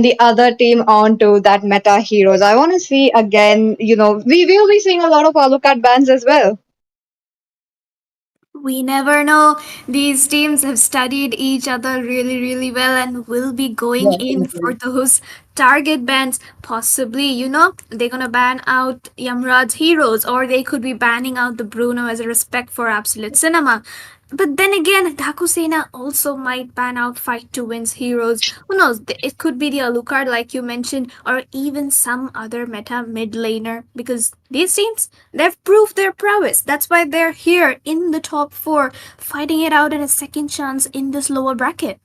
the other team onto that meta heroes. I want to see again, we will be seeing a lot of Alucard bans as well. We never know. These teams have studied each other really, really well and will be going in for Definitely. those target bans. Possibly, they're gonna ban out Yamrad's heroes, or they could be banning out the Bruno as a respect for Absolute Cinema. But then again, Daaku Sena also might ban out Fight to Win's heroes. Who knows? It could be the Alucard, like you mentioned, or even some other meta mid laner. Because these teams, they've proved their prowess. That's why they're here in the top four, fighting it out in a second chance in this lower bracket.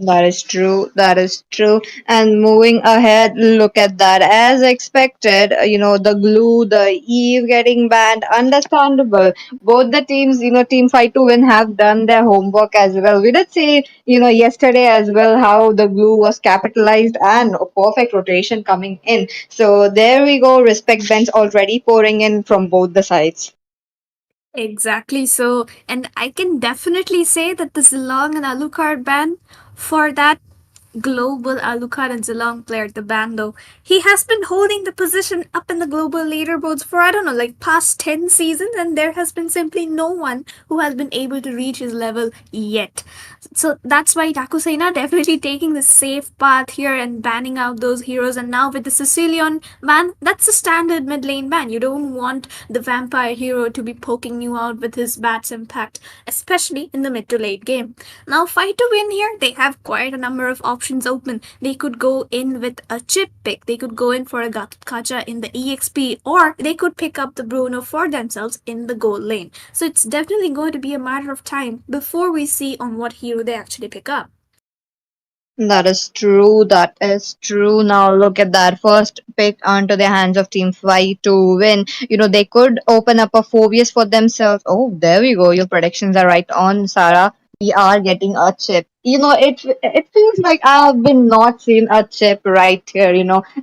That is true. That is true. And moving ahead, look at that. As expected, the glue, the Eve getting banned, understandable. Both the teams, Team Fight to Win have done their homework as well. We did see, yesterday as well how the glue was capitalized and a perfect rotation coming in. So there we go. Respect bans already pouring in from both the sides. Exactly so. And I can definitely say that the Zilong and Alucard ban for that global Alucard and Zilong player, the Bando. He has been holding the position up in the global leaderboards for, I don't know, like past 10 seasons, and there has been simply no one who has been able to reach his level yet. So that's why Takusena definitely taking the safe path here and banning out those heroes. And now with the Sicilian ban, that's a standard mid lane ban. You don't want the vampire hero to be poking you out with his bat's impact, especially in the mid to late game. Now, fight to win here, they have quite a number of options open. They could go in with a chip pick, they could go in for a Gatkacha in the EXP, or they could pick up the Bruno for themselves in the gold lane. So it's definitely going to be a matter of time before we see on what hero they actually pick up. That is true. That is true. Now look at that first pick onto the hands of Team Fight to win. They could open up a Phobius for themselves. Oh, there we go. Your predictions are right on, Sarah. We are getting a chip. It feels like I've been not seen a chip right here.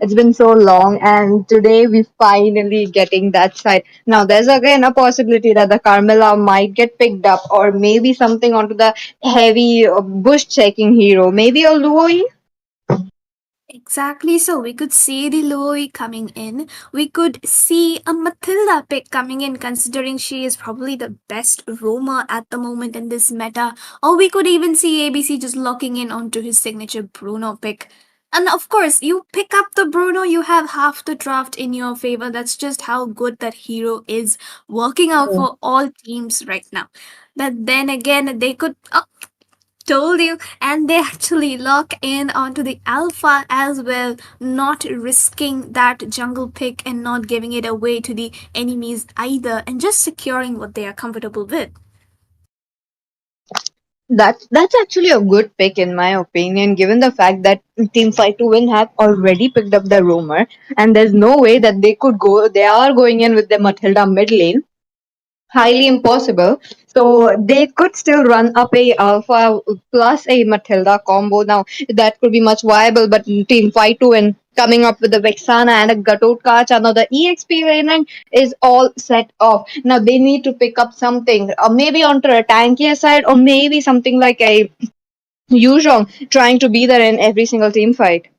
It's been so long, and today we finally getting that side. Now there's again a possibility that the Carmilla might get picked up, or maybe something onto the heavy bush checking hero. Maybe a Louis. Exactly, so we could see the Loi coming in. We could see a Matilda pick coming in, considering she is probably the best roamer at the moment in this meta. Or we could even see ABC just locking in onto his signature Bruno pick. And of course, you pick up the Bruno, you have half the draft in your favor. That's just how good that hero is working out for all teams right now. But then again, they could. Told you, and they actually lock in onto the alpha as well, not risking that jungle pick and not giving it away to the enemies either, and just securing what they are comfortable with. That's actually a good pick in my opinion, given the fact that Team Fight to Win have already picked up the rumor, and there's no way that they could go. They are going in with the Matilda mid lane, highly impossible. So they could still run up a Alpha plus a Matilda combo. Now that could be much viable, but Team Fight to Win coming up with the Vexana and a Gatotkacha, another EXP variant is all set off. Now they need to pick up something, maybe onto a tankier side, or maybe something like a Yuzhong trying to be there in every single team fight.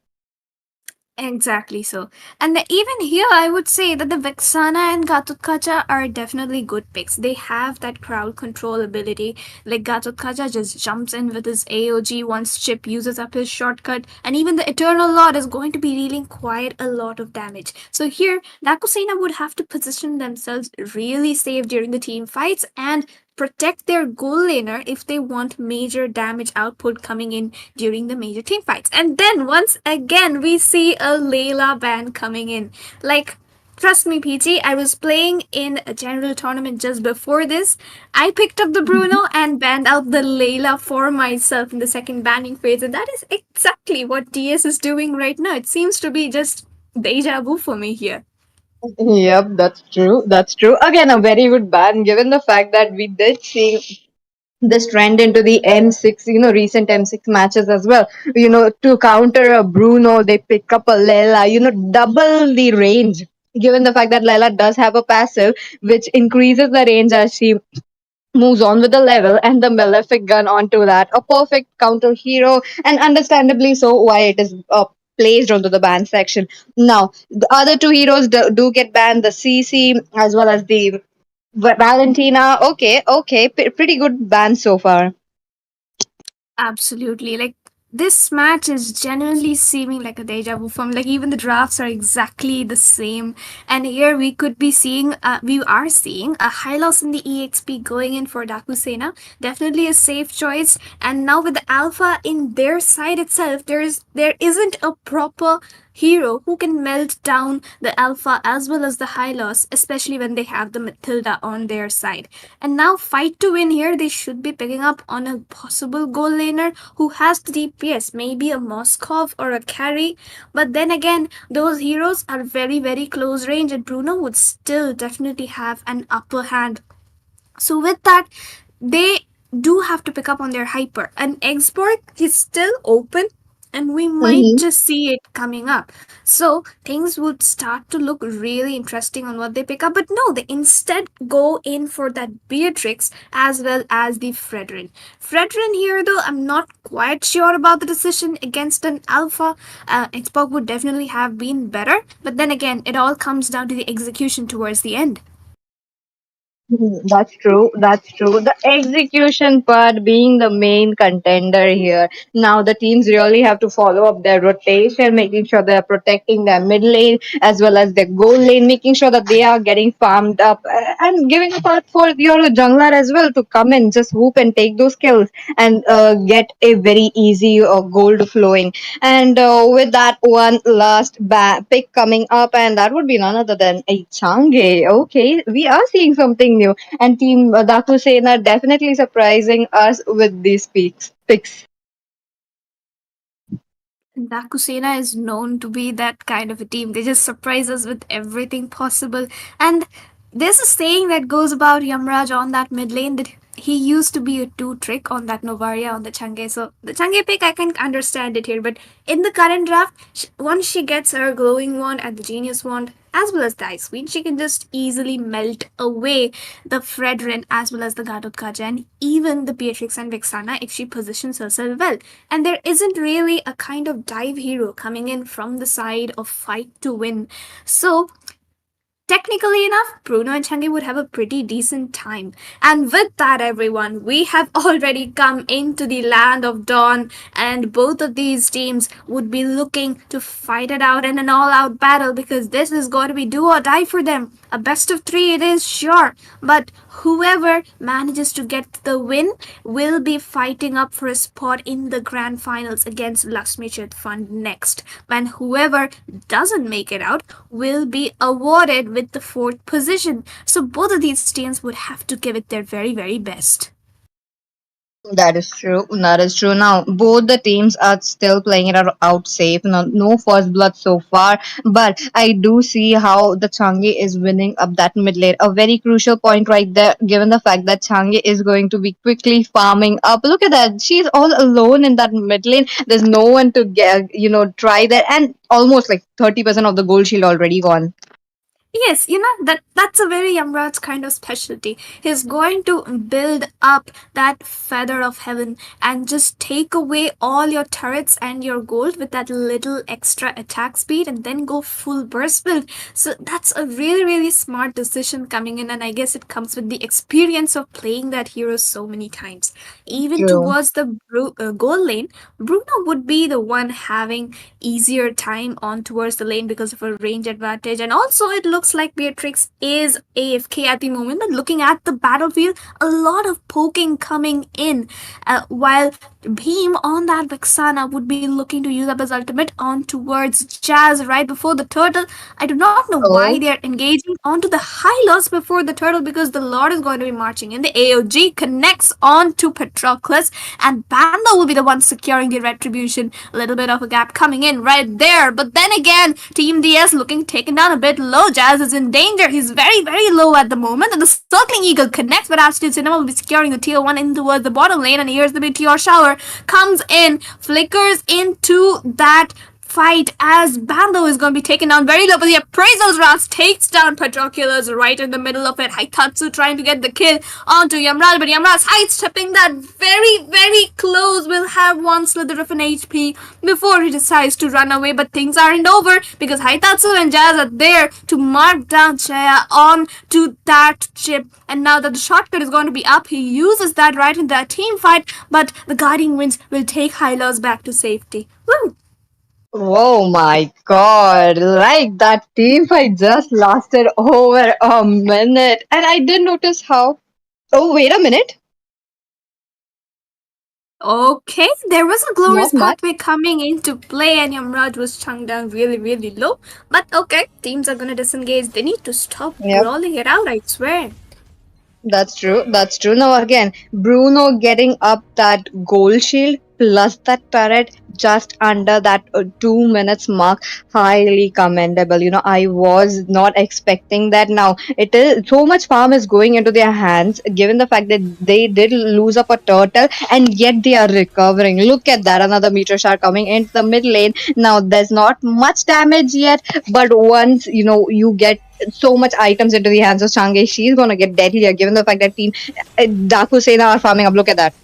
Exactly so. And even here, I would say that the Vexana and Gatotkacha are definitely good picks. They have that crowd control ability. Like Gatotkacha just jumps in with his AOG once Chip uses up his shortcut, and even the Eternal Lord is going to be dealing quite a lot of damage. So here, Dakusena would have to position themselves really safe during the team fights and protect their goal laner if they want major damage output coming in during the major team fights. And then once again, we see a Layla ban coming in. Like, trust me, PG, I was playing in a general tournament just before this. I picked up the Bruno and banned out the Layla for myself in the second banning phase, and that is exactly what DS is doing right now. It seems to be just deja vu for me here. Yep, that's true. That's true. Again, a very good ban, given the fact that we did see this trend into the M6, recent M6 matches as well. To counter a Bruno, they pick up a Lela, double the range. Given the fact that Lela does have a passive, which increases the range as she moves on with the level and the malefic gun onto that. A perfect counter hero, and understandably so, why it is placed onto the ban section. Now, the other two heroes do get banned, the CC as well as the Valentina. Okay, okay, pretty good ban so far. Absolutely. Like this match is genuinely seeming like a deja vu from like even the drafts are exactly the same. And here we could be seeing we are seeing a high loss in the EXP going in for Daaku Sena. Definitely a safe choice. And now with the alpha in their side itself, there isn't a proper hero who can melt down the alpha as well as the high loss, especially when they have the Matilda on their side. And now, fight to win here, they should be picking up on a possible goal laner who has the DPS, maybe a Moskov or a carry. But then again, those heroes are very, very close range, and Bruno would still definitely have an upper hand. So with that, they do have to pick up on their hyper. And export is still open, and we might Mhm. just see it coming up. So things would start to look really interesting on what they pick up. But no, they instead go in for that Beatrix as well as the Fredrin. Fredrin here, though, I'm not quite sure about the decision against an alpha. Xbox would definitely have been better. But then again, it all comes down to the execution towards the end. That's true. That's true. The execution part being the main contender here. Now the teams really have to follow up their rotation, making sure they are protecting their mid lane as well as their goal lane, making sure that they are getting farmed up and giving a part for your jungler as well to come in, just whoop and take those kills and get a very easy gold flowing. And with that one last pick coming up, and that would be none other than a Change. Okay, we are seeing something new, and Team Daaku Sena definitely surprising us with these picks. Dakusena is known to be that kind of a team. They just surprise us with everything possible. And there's a saying that goes about Yamraj on that mid lane that he used to be a two trick on that Novaria on the Change. So the Change pick, I can understand it here. But in the current draft, once she gets her glowing wand and the genius wand, as well as the ice queen, she can just easily melt away the Fredrin as well as the Gadotkaja and even the Beatrix and Vexana if she positions herself well. And there isn't really a kind of dive hero coming in from the side of fight to win. So technically enough, Bruno and Changi would have a pretty decent time. And with that, everyone, we have already come into the land of dawn, and both of these teams would be looking to fight it out in an all out battle because this is going to be do or die for them. A best of three, it is sure, but whoever manages to get the win will be fighting up for a spot in the grand finals against Lakshmi Chit Fund next. And whoever doesn't make it out will be awarded with the fourth position. So both of these teams would have to give it their very, very best. That is true. That is true. Now, both the teams are still playing it out safe. No first blood so far. But I do see how the Changi is winning up that mid lane. A very crucial point right there, given the fact that Changi is going to be quickly farming up. Look at that. She's all alone in that mid lane. There's no one to get, try that. And almost like 30% of the gold shield already gone. Yes, that's a very Yamrat's kind of specialty. He's going to build up that feather of heaven and just take away all your turrets and your gold with that little extra attack speed and then go full burst build. So that's a really, really smart decision coming in, and I guess it comes with the experience of playing that hero so many times. Even True. towards the goal lane, Bruno would be the one having easier time on towards the lane because of a range advantage, and also it looks like Beatrix is AFK at the moment. But looking at the battlefield, a lot of poking coming in, while Beam on that Vexana would be looking to use up his ultimate on towards Jazz right before the turtle. I do not know why Oh. they are engaging onto the high loss before the turtle because the Lord is going to be marching in. The AOG connects on to Patroclus, and Bando will be the one securing the retribution. A little bit of a gap coming in right there. But then again, Team DS looking taken down a bit low. Jazz is in danger. He's very, very low at the moment. And the Circling Eagle connects, but Absolute Cinema will be securing the tier 1 in towards the bottom lane. And here's the meteor shower. Comes in, flickers into that fight as Bando is going to be taken down very low, but the appraisals Ras takes down Patroclus right in the middle of it. Haitatsu trying to get the kill onto Yamraj, but Yamraj sidestepping that very close, will have one slither of an HP before he decides to run away, but things aren't over because Haitatsu and Jazz are there to mark down Jaya on to that chip, and now that the shortcut is going to be up, he uses that right in that team fight, but the guiding winds will take Hylos back to safety. Woo! Oh my god, like that team fight just lasted over a minute. And I did notice how. Oh, wait a minute. Okay, there was a glorious Not much. pathway coming into play, and Yamraj was chunked down really low. But okay, teams are gonna disengage. They need to stop Yep. brawling it out, I swear. That's true. That's true. Now again, Bruno getting up that gold shield plus that turret just under that 2 minutes mark, highly commendable. I was not expecting that. Now it is so much farm is going into their hands, given the fact that they did lose up a turtle and yet they are recovering. Look at that, another meteor shard coming into the mid lane. Now there's not much damage yet, but once you get so much items into the hands of Change, she's gonna get deadlier given the fact that team Daaku Sena are farming up. Look at that.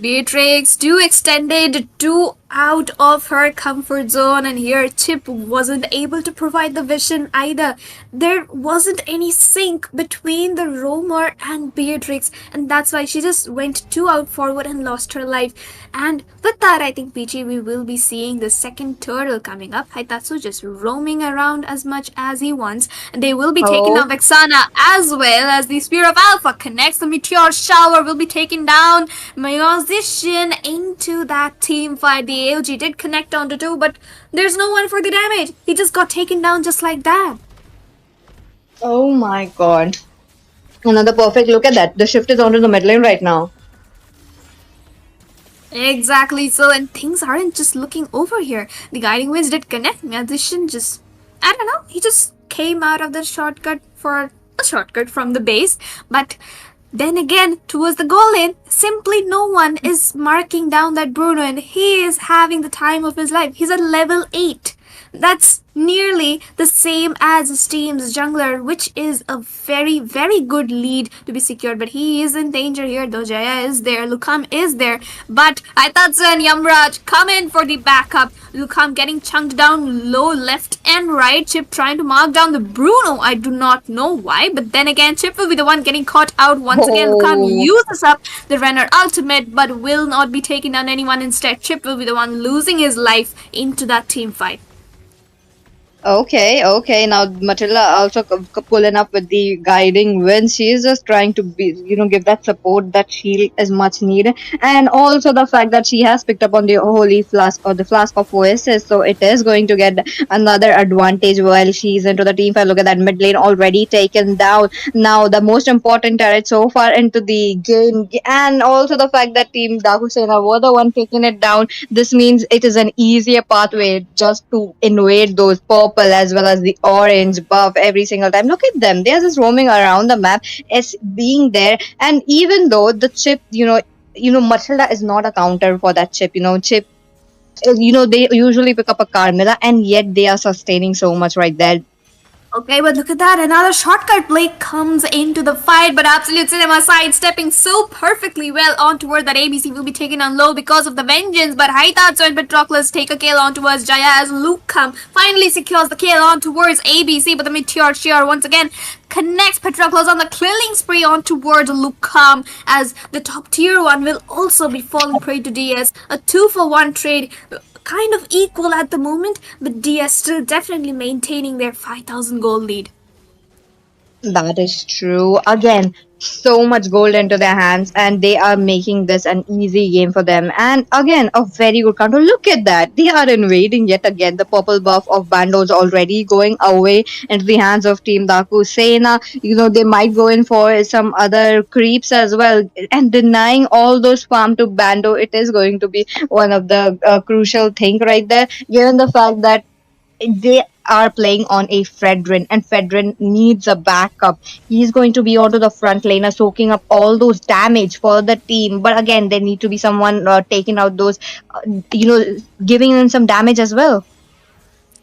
Beatrix too extended, too out of her comfort zone, and here Chip wasn't able to provide the vision either. There wasn't any sync between the roamer and Beatrix, and that's why she just went too out forward and lost her life. And with that, I think Peachy, we will be seeing the second turtle coming up. Haitatsu just roaming around as much as he wants, and they will be taking Oh, down Vexana as well as the Spear of Alpha connects. The Meteor Shower will be taken down. Musician into that team fight. The AOG did connect onto two, but there's no one for the damage. He just got taken down just like that. oh my god. Another perfect look at that. The shift is onto the mid lane right now. Exactly so, and things aren't just looking over here. The guiding winds did connect. Musician just, I don't know, he just came out of the shortcut for a shortcut from the base, but then again, towards the goal lane, simply no one is marking down that Bruno, and he is having the time of his life. He's at level 8. That's nearly the same as Steam's jungler, which is a very good lead to be secured. But he is in danger here, though. Jaya is there, Lukam is there, but Aitatsu and Yamraj come in for the backup. Lukam getting chunked down low left and right. Chip trying to mark down the Bruno. I do not know why, but then again, Chip will be the one getting caught out once again. Lukam Oh. uses up the Renner ultimate, but will not be taking down anyone. Instead, Chip will be the one losing his life into that team fight. Okay. Now Matilda also pulling up with the guiding wind. She is just trying to give that support, that shield is much needed, and also the fact that she has picked up on the holy flask or the flask of oasis, so it is going to get another advantage while she's into the team fight. Look at that mid lane already taken down. Now the most important turret so far into the game, and also the fact that team Daaku Sena were the one taking it down. This means it is an easier pathway just to invade those purple as well as the orange buff every single time. Look at them. They are just roaming around the map as being there. And even though the chip, Matilda is not a counter for that chip. Chip, they usually pick up a Carmilla and yet they are sustaining so much right there. Okay, but look at that. Another shortcut play comes into the fight, but Absolute Cinema sidestepping so perfectly well on toward that ABC will be taken on low because of the vengeance, but Haitatsu and Patroclus take a kill on towards Jaya as Lukam finally secures the kill on towards ABC, but the Meteor Shear once again connects Patroclus on the killing spree on towards Lukam as the top tier one will also be falling prey to DS. A 2-for-1 trade, kind of equal at the moment, but DS still definitely maintaining their 5,000 gold lead. That is true. Again, so much gold into their hands, and they are making this an easy game for them. And again, a very good counter. Look at that. They are invading yet again. The purple buff of Bando's already going away into the hands of Team Daaku Sena. They might go in for some other creeps as well. And denying all those farm to Bando, it is going to be one of the crucial thing right there, given the fact that they are playing on a Fredrin, and Fredrin needs a backup. He's going to be onto the front laner, soaking up all those damage for the team. But again, there need to be someone taking out those, giving in some damage as well.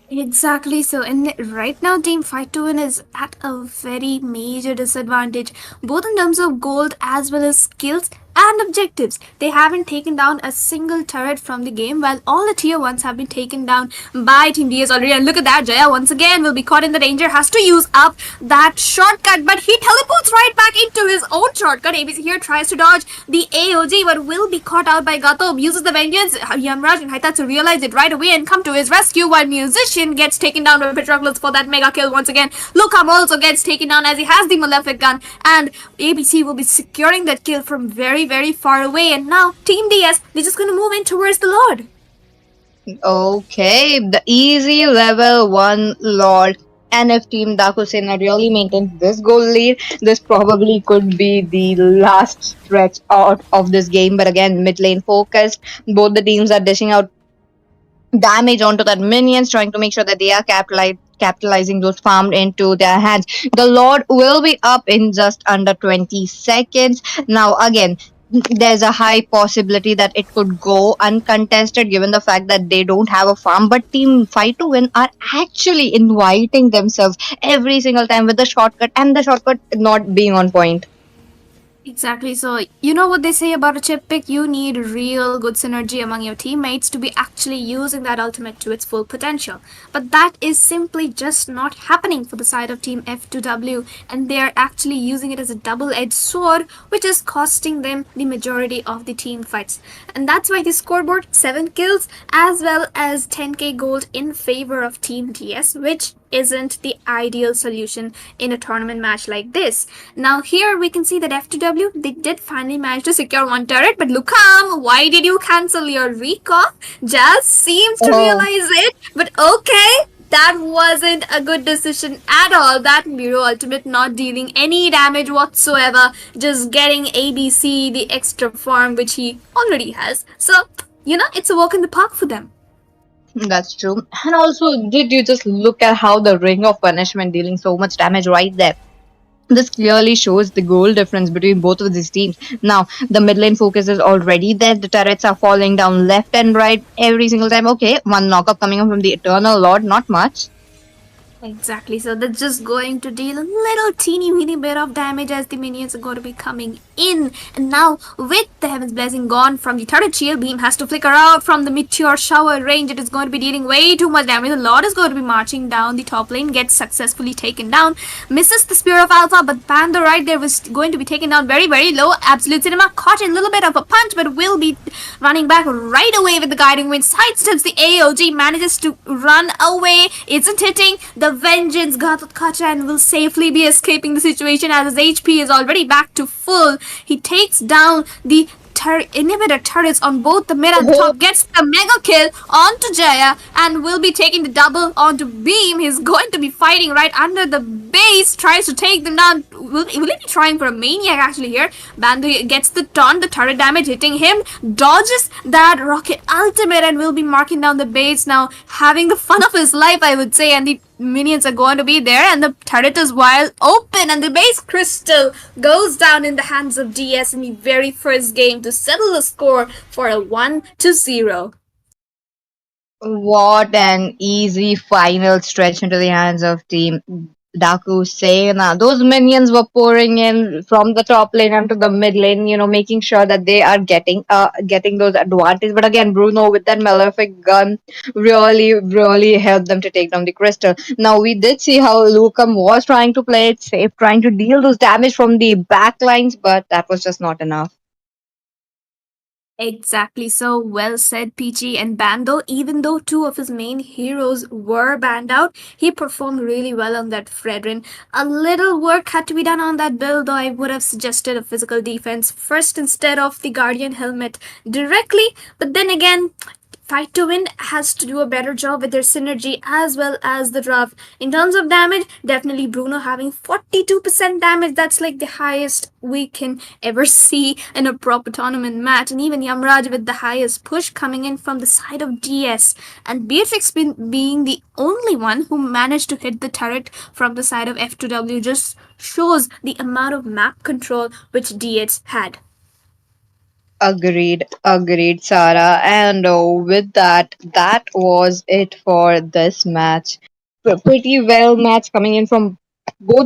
Exactly so. And right now, Team Fight to Win is at a very major disadvantage, both in terms of gold as well as skills and objectives. They haven't taken down a single turret from the game, while all the tier 1s have been taken down by Team DS already. And look at that, Jaya once again will be caught in the danger, has to use up that shortcut, but he teleports right back into his own shortcut. ABC here tries to dodge the AOG, but will be caught out by Gato, uses the vengeance. Yamraj and Haitatsu realize it right away and come to his rescue, while Musician gets taken down by Patroclus for that mega kill once again. Lukam also gets taken down as he has the Malefic gun, and ABC will be securing that kill from very, very far away. And now, Team DS, they're just gonna move in towards the Lord. Okay, the easy level 1 Lord. And if Team Daaku Sena really maintains this goal lead, this probably could be the last stretch out of this game. But again, mid lane focused. Both the teams are dishing out damage onto that minions, trying to make sure that they are capitalizing those farmed into their hands. The Lord will be up in just under 20 seconds. Now, again, there's a high possibility that it could go uncontested given the fact that they don't have a farm. But Team Fight to Win are actually inviting themselves every single time with the shortcut, and the shortcut not being on point. Exactly. So, you know what they say about a chip pick? You need real good synergy among your teammates to be actually using that ultimate to its full potential. But that is simply just not happening for the side of Team F2W, and they are actually using it as a double edged sword, which is costing them the majority of the team fights. And that's why the scoreboard 7 kills as well as 10k gold in favor of Team DS, which isn't the ideal solution in a tournament match like this. Now here we can see that F2W, they did finally manage to secure one turret, but Lukam, why did you cancel your recall? Just seems to Oh, realize it, but okay. That wasn't a good decision at all. That Miro ultimate not dealing any damage whatsoever, just getting ABC the extra farm which he already has. So, it's a walk in the park for them. that's true. And also, did you just look at how the Ring of Punishment dealing so much damage right there? This clearly shows the goal difference between both of these teams. Now, the mid lane focus is already there. The turrets are falling down left and right every single time. Okay, one knockup coming up from the Eternal Lord, not much. Exactly, so that's just going to deal a little teeny weeny bit of damage as the minions are going to be coming in. And now, with the Heaven's Blessing gone from the turret, shield beam has to flicker out from the meteor shower range. It is going to be dealing way too much damage. The Lord is going to be marching down the top lane, gets successfully taken down, misses the Spear of Alpha, but Panda right there was going to be taken down very, very low. Absolute Cinema caught a little bit of a punch, but will be running back right away with the guiding wind. Sidesteps the AOG, manages to run away, isn't hitting the vengeance. Gatotkacha will safely be escaping the situation as his HP is already back to full. He takes down the inhibitor turrets on both the mid and the top, gets the mega kill onto Jaya, and will be taking the double onto Beam. He's going to be fighting right under the base, tries to take them down. Will he be trying for a maniac actually here? Bandu gets the taunt, the turret damage hitting him, dodges that rocket ultimate, and will be marking down the base now, having the fun of his life, I would say. And the minions are going to be there, and the turret is wide open, and the base crystal goes down in the hands of DS in the very first game to settle the score for a 1-0. What an easy final stretch into the hands of Team Daaku Sena. Those minions were pouring in from the top lane onto the mid lane, making sure that they are getting those advantages. But again, Bruno with that malefic gun really, really helped them to take down the crystal. Now we did see how Lucam was trying to play it safe, trying to deal those damage from the back lines, but that was just not enough. Exactly so, well said, Peachy. And Bando, even though two of his main heroes were banned out, he performed really well on that Fredrin. A little work had to be done on that build, though I would have suggested a physical defense first instead of the Guardian helmet directly. But then again, Fight to Win has to do a better job with their synergy as well as the draft. In terms of damage, definitely Bruno having 42% damage. That's like the highest we can ever see in a proper tournament match. And even Yamraj with the highest push coming in from the side of DS. And Beatrix being the only one who managed to hit the turret from the side of F2W just shows the amount of map control which DS had. Agreed, Sarah. And with that, that was it for this match. Pretty well match coming in from both